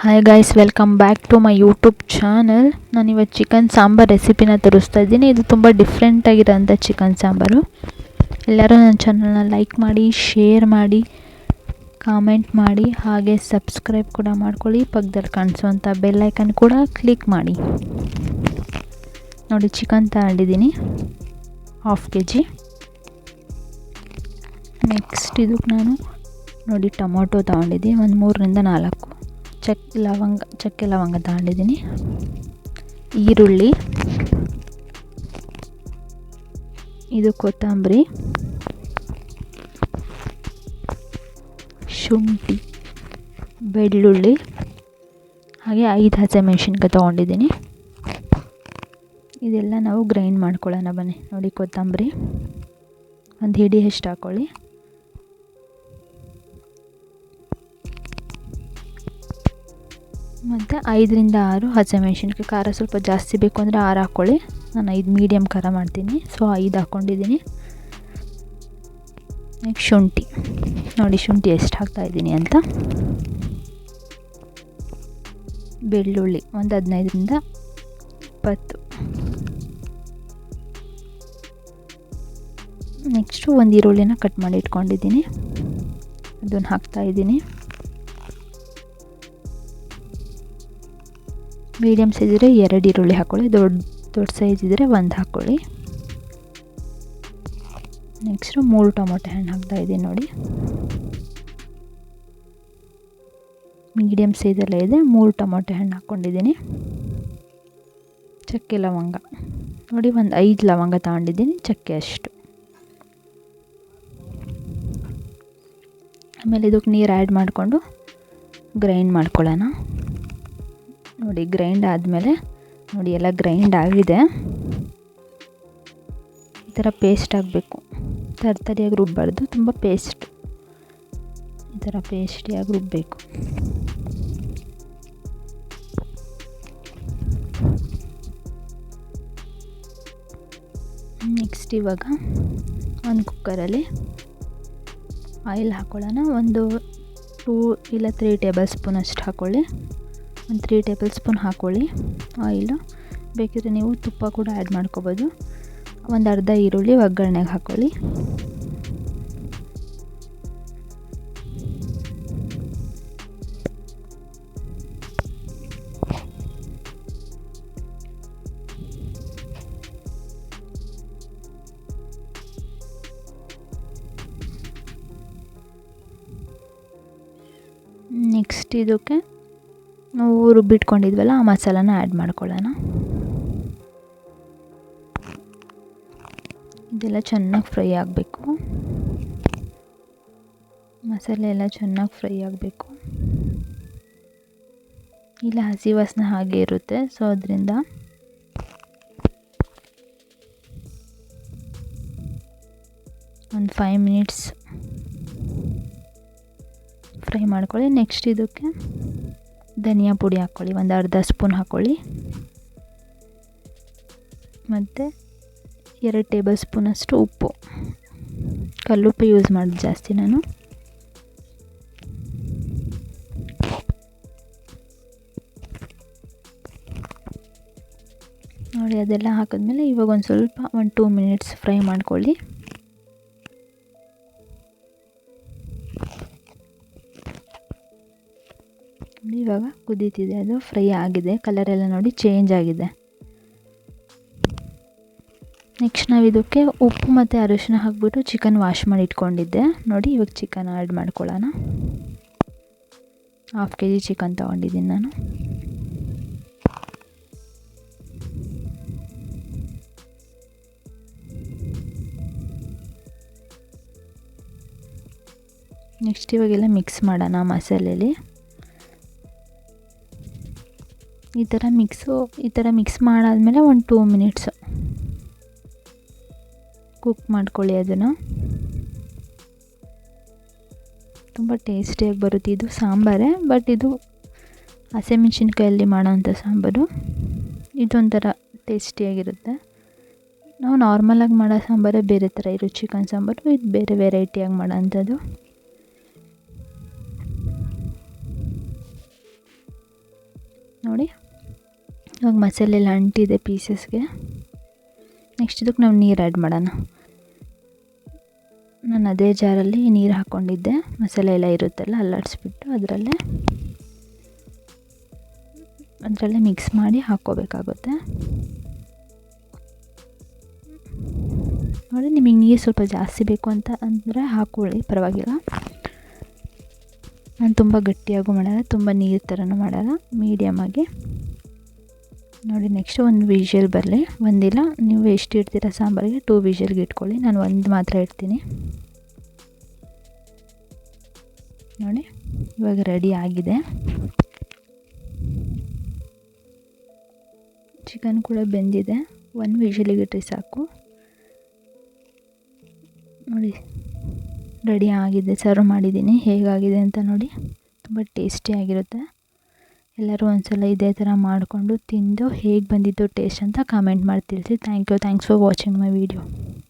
Hi guys, welcome back to my YouTube channel. ನಾನಿವತ್ತು chicken sambar ರೆಸಿಪಿನ ತೋರಿಸ್ತಾ ಇದ್ದೀನಿ. ಇದು ತುಂಬ ಡಿಫ್ರೆಂಟಾಗಿರೋಂಥ ಚಿಕನ್ ಸಾಂಬಾರು. ಎಲ್ಲರೂ ನನ್ನ ಚಾನಲ್ನ ಲೈಕ್ ಮಾಡಿ, ಶೇರ್ ಮಾಡಿ, ಕಾಮೆಂಟ್ ಮಾಡಿ, ಹಾಗೆ ಸಬ್ಸ್ಕ್ರೈಬ್ ಕೂಡ ಮಾಡ್ಕೊಳ್ಳಿ. ಪಕ್ಕದಲ್ಲಿ ಕಾಣಿಸುವಂಥ ಬೆಲ್ ಐಕನ್ ಕೂಡ ಕ್ಲಿಕ್ ಮಾಡಿ. ನೋಡಿ, ಚಿಕನ್ ತಗೊಂಡಿದ್ದೀನಿ ½ kg. ನೆಕ್ಸ್ಟ್ ಇದಕ್ಕೆ ನಾನು ನೋಡಿ ಟೊಮೊಟೊ ತಗೊಂಡಿದ್ದೀನಿ, ಒಂದು 3ರಿಂದ 4 ಚಕ್ಕೆ ಲವಂಗ ತಗೊಂಡಿದ್ದೀನಿ. ಈರುಳ್ಳಿ, ಇದು ಕೊತ್ತಂಬರಿ, ಶುಂಠಿ, ಬೆಳ್ಳುಳ್ಳಿ, ಹಾಗೆ 5 ಹಸಿಮೆಣಸಿನ್ಕಾಯಿ ತೊಗೊಂಡಿದ್ದೀನಿ. ಇದೆಲ್ಲ ನಾವು ಗ್ರೈಂಡ್ ಮಾಡ್ಕೊಳ್ಳೋಣ ಬನ್ನಿ. ನೋಡಿ, ಕೊತ್ತಂಬರಿ ಒಂದು ಹಿಡಿ ಎಷ್ಟು ಹಾಕ್ಕೊಳ್ಳಿ. ಮತ್ತು 5ರಿಂದ 6 ಹಸಿಮೆಣಸಿನ್ಕಾಯಿ. ಖಾರ ಸ್ವಲ್ಪ ಜಾಸ್ತಿ ಬೇಕು ಅಂದರೆ 6 ಹಾಕ್ಕೊಳ್ಳಿ. ನಾನು 5 ಮೀಡಿಯಮ್ ಖಾರ ಮಾಡ್ತೀನಿ, ಸೊ 5 ಹಾಕ್ಕೊಂಡಿದ್ದೀನಿ. ನೆಕ್ಸ್ಟ್ ಶುಂಠಿ, ನೋಡಿ ಶುಂಠಿ ಎಷ್ಟು ಹಾಕ್ತಾಯಿದ್ದೀನಿ ಅಂತ. ಬೆಳ್ಳುಳ್ಳಿ ಒಂದು 15ರಿಂದ 20. ನೆಕ್ಸ್ಟು ಒಂದು ಈರುಳ್ಳಿನ ಕಟ್ ಮಾಡಿ ಇಟ್ಕೊಂಡಿದ್ದೀನಿ, ಅದನ್ನು ಹಾಕ್ತಾಯಿದ್ದೀನಿ. ಮೀಡಿಯಮ್ ಸೈಜ್ ಇದ್ದರೆ 2 ಈರುಳ್ಳಿ ಹಾಕ್ಕೊಳ್ಳಿ, ದೊಡ್ಡ ಸೈಜ್ ಇದ್ದರೆ 1 ಹಾಕ್ಕೊಳ್ಳಿ. ನೆಕ್ಸ್ಟು 3 ಟೊಮೊಟೊ ಹಣ್ಣು ಹಾಕ್ತಾಯಿದ್ದೀನಿ. ನೋಡಿ, ಮೀಡಿಯಮ್ ಸೈಜಲ್ಲೇ ಇದೆ. 3 ಟೊಮೊಟೊ ಹಣ್ಣು ಹಾಕ್ಕೊಂಡಿದ್ದೀನಿ. ಚಕ್ಕೆ ಲವಂಗ ನೋಡಿ, ಒಂದು 5 ಲವಂಗ ತಗೊಂಡಿದ್ದೀನಿ, ಚಕ್ಕೆ ಅಷ್ಟು. ಆಮೇಲೆ ಇದಕ್ಕೆ ನೀರು ಆ್ಯಡ್ ಮಾಡಿಕೊಂಡು ಗ್ರೈಂಡ್ ಮಾಡ್ಕೊಳ್ಳೋಣ. ನೋಡಿ, ಗ್ರೈಂಡ್ ಆದಮೇಲೆ ನೋಡಿ ಎಲ್ಲ ಗ್ರೈಂಡ್ ಆಗಿದೆ. ಈ ಥರ ಪೇಸ್ಟ್ ಆಗಬೇಕು. ತರಿಯಾಗಿ ರುಬ್ಬಾರ್ದು, ತುಂಬ ಪೇಸ್ಟ್. ಈ ಥರ ಪೇಸ್ಟಿಯಾಗಿ ರುಬ್ಬಬೇಕು. ನೆಕ್ಸ್ಟ್ ಇವಾಗ ಒಂದು ಕುಕ್ಕರಲ್ಲಿ ಆಯಿಲ್ ಹಾಕ್ಕೊಳ್ಳೋಣ. ಒಂದು 2 ಇಲ್ಲ 3 ಟೇಬಲ್ ಸ್ಪೂನ್ ಅಷ್ಟು ಹಾಕ್ಕೊಳ್ಳಿ. ಒಂದು 3 ಟೇಬಲ್ ಸ್ಪೂನ್ ಹಾಕ್ಕೊಳ್ಳಿ ಆಯಿಲು. ಬೇಕಿದ್ರೆ ನೀವು ತುಪ್ಪ ಕೂಡ ಆ್ಯಡ್ ಮಾಡ್ಕೋಬೋದು. ಒಂದು ಅರ್ಧ ಈರುಳ್ಳಿ ಒಗ್ಗರಣೆಗೆ ಹಾಕ್ಕೊಳ್ಳಿ. ನೆಕ್ಸ್ಟ್ ಇದಕ್ಕೆ ನಾವು ರುಬ್ಬಿಟ್ಕೊಂಡಿದ್ವಲ್ಲ ಆ ಮಸಾಲಾನ ಆ್ಯಡ್ ಮಾಡ್ಕೊಳ್ಳೋಣ. ಇದೆಲ್ಲ ಚೆನ್ನಾಗಿ ಫ್ರೈ ಆಗಬೇಕು. ಮಸಾಲೆ ಎಲ್ಲ ಚೆನ್ನಾಗಿ ಫ್ರೈ ಆಗಬೇಕು, ಇಲ್ಲ ಹಸಿ ವಾಸನೆ ಹಾಗೆ ಇರುತ್ತೆ. ಸೊ ಅದರಿಂದ ಒಂದು 5 ಮಿನಿಟ್ಸ್ ಫ್ರೈ ಮಾಡ್ಕೊಳ್ಳಿ. ನೆಕ್ಸ್ಟ್ ಇದಕ್ಕೆ ಧನಿಯಾ ಪುಡಿ ಹಾಕ್ಕೊಳ್ಳಿ, ಒಂದು ಅರ್ಧ ಸ್ಪೂನ್ ಹಾಕ್ಕೊಳ್ಳಿ. ಮತ್ತು 2 ಟೇಬಲ್ ಸ್ಪೂನಷ್ಟು ಉಪ್ಪು, ಕಲ್ಲುಪ್ಪು ಯೂಸ್ ಮಾಡೋದು ಜಾಸ್ತಿ ನಾನು. ನೋಡಿ, ಅದೆಲ್ಲ ಹಾಕಿದ್ಮೇಲೆ ಇವಾಗ ಒಂದು ಸ್ವಲ್ಪ 2 ಮಿನಿಟ್ಸ್ ಫ್ರೈ ಮಾಡ್ಕೊಳ್ಳಿ. ಇವಾಗ ಕುದೀತಿದೆ, ಅದು ಫ್ರೈ ಆಗಿದೆ, ಕಲರೆಲ್ಲ ನೋಡಿ ಚೇಂಜ್ ಆಗಿದೆ. ನೆಕ್ಸ್ಟ್ ನಾವು ಇದಕ್ಕೆ ಉಪ್ಪು ಮತ್ತು ಅರಿಶಿನ ಹಾಕ್ಬಿಟ್ಟು ಚಿಕನ್ ವಾಶ್ ಮಾಡಿ ಇಟ್ಕೊಂಡಿದ್ದೆ. ನೋಡಿ, ಇವಾಗ ಚಿಕನ್ ಆ್ಯಡ್ ಮಾಡ್ಕೊಳ್ಳೋಣ. ½ kg ಚಿಕನ್ ತೊಗೊಂಡಿದ್ದೀನಿ ನಾನು. ನೆಕ್ಸ್ಟ್ ಇವಾಗೆಲ್ಲ ಮಿಕ್ಸ್ ಮಾಡೋಣ ಮಸಾಲೆಯಲ್ಲಿ. ಈ ಥರ ಮಿಕ್ಸ್ ಮಾಡಾದ್ಮೇಲೆ ಒಂದು 2 ಮಿನಿಟ್ಸ್ ಕುಕ್ ಮಾಡ್ಕೊಳ್ಳಿ. ಅದನ್ನು ತುಂಬ ಟೇಸ್ಟಿಯಾಗಿ ಬರುತ್ತೆ. ಇದು ಸಾಂಬಾರೇ, ಬಟ್ ಇದು ಹಸಿಮೆಣಸಿನ್ಕಾಯಲ್ಲಿ ಮಾಡೋವಂಥ ಸಾಂಬಾರು. ಇದೊಂಥರ ಟೇಸ್ಟಿಯಾಗಿರುತ್ತೆ. ನಾವು ನಾರ್ಮಲಾಗಿ ಮಾಡೋ ಸಾಂಬಾರೇ ಬೇರೆ ಥರ ಇರೋ ಚಿಕನ್ ಸಾಂಬಾರು, ಇದು ಬೇರೆ ವೆರೈಟಿಯಾಗಿ ಮಾಡೋವಂಥದ್ದು. ನೋಡಿ ಇವಾಗ ಮಸಾಲೆ ಎಲ್ಲ ಅಂಟಿದೆ ಪೀಸಸ್ಗೆ. ನೆಕ್ಸ್ಟ್ ಇದಕ್ಕೆ ನಾವು ನೀರು ಆ್ಯಡ್ ಮಾಡೋಣ. ನಾನು ಅದೇ ಜಾರಲ್ಲಿ ನೀರು ಹಾಕ್ಕೊಂಡಿದ್ದೆ, ಮಸಾಲೆ ಎಲ್ಲ ಇರುತ್ತಲ್ಲ ಅಲ್ಲಾಡಿಸ್ಬಿಟ್ಟು ಅದರಲ್ಲೇ ಮಿಕ್ಸ್ ಮಾಡಿ ಹಾಕ್ಕೋಬೇಕಾಗುತ್ತೆ. ನೋಡಿ ನಿಮಗೆ ನೀರು ಸ್ವಲ್ಪ ಜಾಸ್ತಿ ಬೇಕು ಅಂತ ಅಂದರೆ ಹಾಕ್ಕೊಳ್ಳಿ, ಪರವಾಗಿಲ್ಲ. ನಾನು ತುಂಬ ಗಟ್ಟಿಯಾಗೂ ಮಾಡಲ್ಲ, ತುಂಬ ನೀರು ಥರನೂ ಮಾಡಲ್ಲ, ಮೀಡಿಯಮಾಗಿ. ನೋಡಿ ನೆಕ್ಸ್ಟ್ ಒಂದು ವಿಷಲ್ ಬರಲಿ. ಒಂದಿಲ್ಲ ನೀವು ಎಷ್ಟು ಇಡ್ತೀರ ಸಾಂಬಾರಿಗೆ 2 ವಿಷಲ್ಗೆ ಇಟ್ಕೊಳ್ಳಿ. ನಾನು ಒಂದು ಮಾತ್ರ ಇಡ್ತೀನಿ. ನೋಡಿ ಇವಾಗ ರೆಡಿ ಆಗಿದೆ. ಚಿಕನ್ ಕೂಡ ಬೆಂದಿದೆ. 1 ವಿಷಲಿಗೆ ಇಟ್ಟರೆ ಸಾಕು. ನೋಡಿ ರೆಡಿ ಆಗಿದೆ, ಸರ್ವ್ ಮಾಡಿದ್ದೀನಿ. ಹೇಗಾಗಿದೆ ಅಂತ ನೋಡಿ, ತುಂಬ ಟೇಸ್ಟಿಯಾಗಿರುತ್ತೆ. ಎಲ್ಲರೂ ಒಂದ್ಸಲ ಇದೇ ಥರ ಮಾಡಿಕೊಂಡು ತಿಂದು ಹೇಗೆ ಬಂದಿದ್ದು ಟೇಸ್ಟ್ ಅಂತ ಕಾಮೆಂಟ್ ಮಾಡಿ ತಿಳಿಸಿ. Thanks for watching my video.